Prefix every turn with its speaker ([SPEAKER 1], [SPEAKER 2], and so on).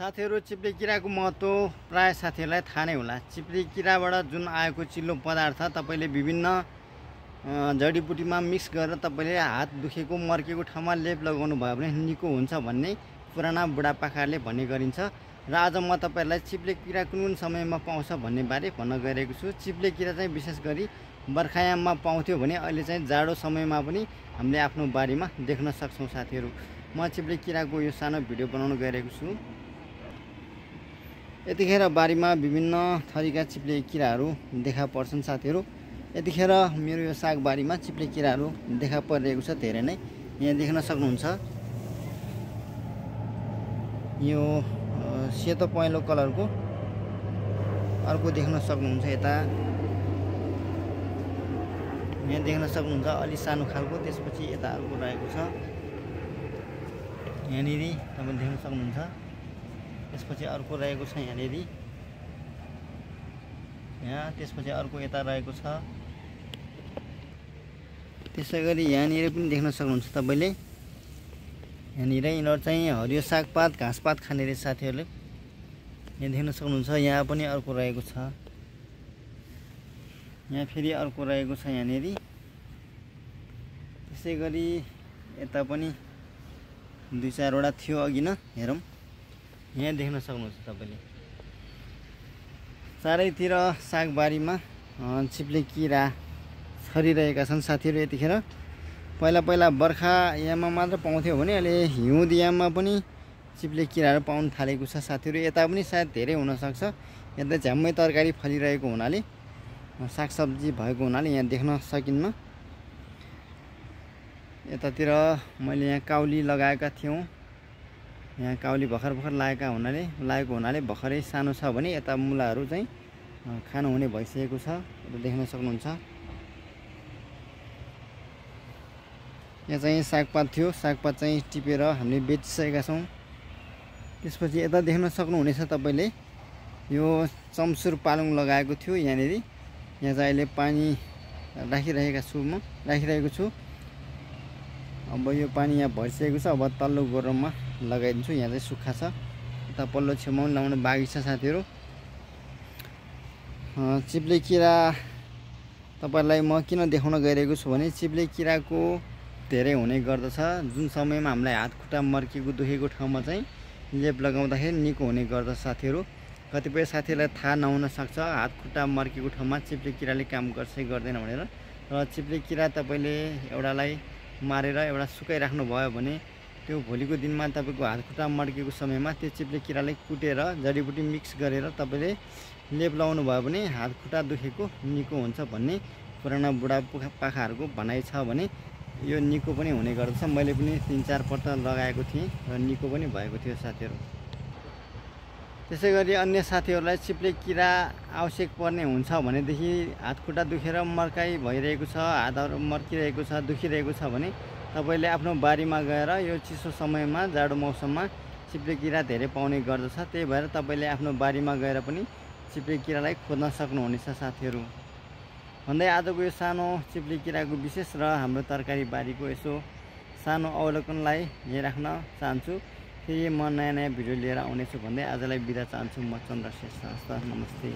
[SPEAKER 1] साथीहरु चिप्ले किराको महत्व प्राय साथीहरुलाई थाहा नै होला। चिप्ले किराबाट जुन आएको चिल्लो पदार्थ तपाईले विभिन्न जडीबुटीमा मिक्स गरेर तपाईले हात दुखेको मर्केको ठाउँमा लेप लगाउनु भयो भने निको हुन्छ भन्ने पुराना बुढापाकाले भन्ने गरिन्छ। र आज म तपाईहरुलाई चिप्ले किरा कुन समयमा पाउँछ भन्ने बारे भन्न गइरहेको छु। चिप्ले किरा चाहिँ विशेष गरी बर्खायाममा पाउँथ्यो भने अहिले चाहिँ जाडो समयमा पनि हामीले आफ्नो बारीमा देख्न सक्छौं साथीहरु। म चिप्ले किराको यो सानो भिडियो बनाउन गइरहेको छु। यतिखेर बारीमा विभिन्न थरीका चिप्ले किराहरू देखा पर्छन् साथीहरु। यतिखेर मेरो यो साग बारीमा चिप्ले किराहरू देखा परिरहेको छ धेरै नै। यहाँ देख्न सक्नुहुन्छ यो सेतो पहेँलो कलरको अर्को देख्न सक्नुहुन्छ। यता यहाँ देख्न सक्नुहुन्छ अलि सानो खालको, त्यसपछि यता अर्को रहेको छ। यहाँनिर तपाईले देख्न सक्नुहुन्छ। त्यसपछि अर्को रहेको छ यहाँनिर, यहाँ त्यसपछि अर्को यता रहेको छ। त्यसैगरी यहाँनिर पनि देख्न सक्नुहुन्छ तपाईले। यहाँनिर यिनीहरु चाहिँ हरियो सागपात घाँसपात खाने रे साथीहरुले। यहाँ देख्न सक्नुहुन्छ यहाँ पनि अर्को रहेको छ। यहाँ फेरि अर्को रहेको छ यहाँनिर। त्यसैगरी यता पनि दुई चारवटा थियो अघि न, हेरौं। यहाँ देख्न सक्नुहुन्छ तपाईले। चारैतिर सागबारीमा चिप्ले किरा छरिरहेका छन् साथीहरु। यतिखेर पहिला बर्खायाममा मात्र पाउँथ्यो भने अहिले हिउँदयाममा पनि चिप्ले किराहरू पाउन थालेको छ साथीहरु। यता पनि सायद धेरै हुन सक्छ। यता झ्याम्मै तरकारी फलिरहेको हुनाले, सागसब्जी भएको हुनाले यहाँ देख्न सकिन्न। यतातिर मैले यहाँ काउली लगाएका थियौं। यहाँ काउली भर्खर लागेको हुनाले भर्खरै सानो छ भने यता मुलाहरू चाहिँ खानु हुने भइसकेको छ। देख्न सक्नुहुन्छ। यहाँ चाहिँ सागपात थियो, सागपात चाहिँ टिपेर हामीले बेचिसकेका छौं। त्यसपछि यता देख्न सक्नुहुनेछ तपाईले यो चम्सुर पालुङ लगाएको थियो यहाँनिर। यहाँ चाहिँ अहिले पानी राखिरहेको छु। अब यो पानी यहाँ भरिसकेको छ। अब तल्लो गोरुमा लगाइदिन्छु। यहाँ चाहिँ सुक्खा छ। यता पल्लो छेउमा लगाउन बाँकी छ साथीहरु। चिप्ले किरा तपाईलाई म किन देखाउन गइरहेको छु भने चिप्ले किराको धेरै हुने गर्दछ। जुन समयमा हामीलाई हात खुट्टा मर्केको दुखेको ठाउँमा चाहिँ लेप लगाउँदाखेरि निको हुने गर्दछ साथीहरु। कतिपय साथीहरुलाई थाहा नहुन सक्छ हात खुट्टा मर्केको ठाउँमा चिप्ले किराले काम गर्छ गर्दैन भनेर। र चिप्ले किरा तपाईले एउटालाई मारेर एउटा सुकाइराख्नु भयो भने त्यो भोलिको दिनमा तपाईको हात खुट्टा मर्केको समयमा त्यो चिप्ले किराले कुटेर जडीबुटी मिक्स गरेर तपाईले लेप लगाउनु भयो भने हात खुट्टा दुखेको निको हुन्छ भन्ने पुराना बुढापाकाहरूको भनाइ छ भने यो निको पनि हुने गर्दछ। मैले पनि 3-4 पल्ट लगाएको थिएँ र निको पनि भएको थियो साथीहरु। त्यसैगरी अन्य साथीहरुलाई चिप्ले किरा आवश्यक पर्ने हुन्छ भनेदेखि हात खुट्टा दुखेर मर्काई भइरहेको छ, हातहरु मर्किरहेको छ, दुखिरहेको छ भने तपाईले आफ्नो बारीमा गएर यो चिसो समयमा जाडो मौसममा चिप्ले किरा धेरै पाउने गर्दछ। त्यही भएर तपाईले आफ्नो बारीमा गएर पनि चिप्ले किरालाई खोज्न सक्नुहुनेछ साथीहरु। भन्दै आजको यो सानो चिप्ले किराको विशेष र हाम्रो तरकारी बारीको यसो सानो अवलोकनलाई यही राख्न चाहन्छु। फेरि म नयाँ भिडियो लिएर आउनेछु भन्दै आजलाई बिदा चाहन्छु। म चन्द्र श्रेष्ठ। नमस्ते।